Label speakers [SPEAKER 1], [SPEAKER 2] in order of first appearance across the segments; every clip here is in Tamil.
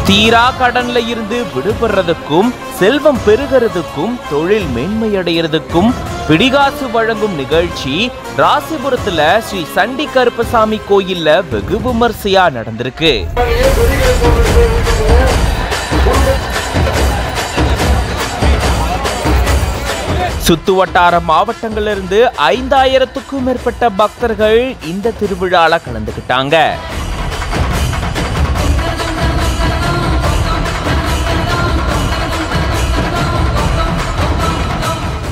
[SPEAKER 1] தீரா கடன்ல இருந்து விடுபடுறதுக்கும் செல்வம் பெருகிறதுக்கும் தொழில் மேன்மையடைகிறதுக்கும் பிடிகாசு வழங்கும் நிகழ்ச்சி ராசிபுரத்துல ஸ்ரீ சண்டி கருப்பசாமி கோயில்ல வெகு விமர்சையா நடந்திருக்கு. சுத்துவட்டார மாவட்டங்களிலிருந்து 5000க்கும் மேற்பட்ட பக்தர்கள் இந்த திருவிழால கலந்துக்கிட்டாங்க.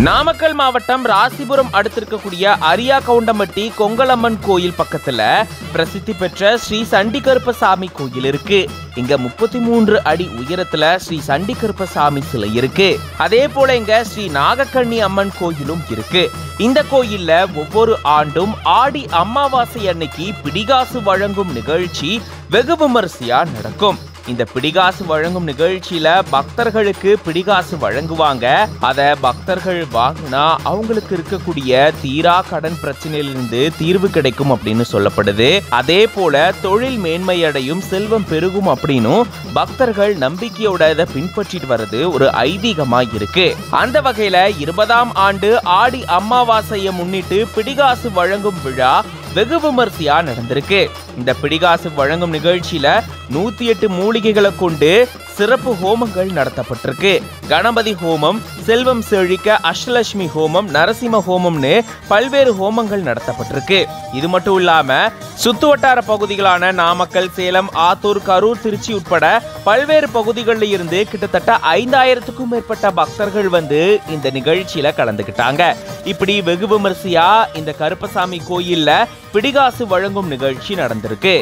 [SPEAKER 1] நாமக்கல் மாவட்டம் ராசிபுரம் அடுத்திருக்கக்கூடிய அரியா கவுண்டம்பட்டி கொங்கலம்மன் கோயில் பக்கத்துல பிரசித்தி பெற்ற ஸ்ரீ சண்டி கருப்பசாமி கோயில் இருக்கு. இங்க 33 அடி உயரத்துல ஸ்ரீ சண்டி கருப்பசாமி சிலை இருக்கு. அதே போல இங்க ஸ்ரீ நாகக்கண்ணி அம்மன் கோயிலும் இருக்கு. இந்த கோயில்ல ஒவ்வொரு ஆண்டும் ஆடி அமாவாசை அன்னைக்கு பிடிகாசு வழங்கும் நிகழ்ச்சி வெகு விமர்சையா நடக்கும். இந்த பிடிகாசு வழங்கும் நிகழ்ச்சியில பக்தர்களுக்கு பிடிகாசு வழங்குவாங்க. அத பக்தர்கள் வாங்கினா அவங்களுக்கு இருக்கக்கூடிய தீரா கடன் பிரச்சனையிலிருந்து தீர்வு கிடைக்கும் அப்படின்னு சொல்லப்படுது. அதே போல தொழில் மேன்மையடையும், செல்வம் பெருகும் அப்படின்னு பக்தர்கள் நம்பிக்கையோட இதை பின்பற்றிட்டு வர்றது ஒரு ஐதீகமா இருக்கு. அந்த வகையில 20ஆம் ஆண்டு ஆடி அமாவாசையை முன்னிட்டு பிடிகாசு வழங்கும் விழா வெகு விமர்சையா நடந்திருக்கு. இந்த பிடிகாசு வழங்கும் நிகழ்ச்சியில 108 மூலிகைகளை கொண்டு சிறப்பு ஹோமங்கள் நடத்தப்பட்டிருக்கு. கணபதி ஹோமம், செல்வம் செழிக்க அஷ்டலட்சுமி ஹோமம், நரசிம்ம ஹோமம்னு பல்வேறு ஹோமங்கள் நடத்தப்பட்டிருக்கு. இது மட்டும் இல்லாம சுத்துவட்டார பகுதிகளான நாமக்கல், சேலம், ஆத்தூர், கரூர், திருச்சி உட்பட பல்வேறு பகுதிகளில் இருந்து கிட்டத்தட்ட 5000க்கும் மேற்பட்ட பக்தர்கள் வந்து இந்த நிகழ்ச்சியில கலந்துக்கிட்டாங்க. இப்படி வெகு விமர்சையா இந்த கருப்பசாமி கோயில்ல பிடிகாசு வழங்கும் நிகழ்ச்சி நடந்திருக்கு.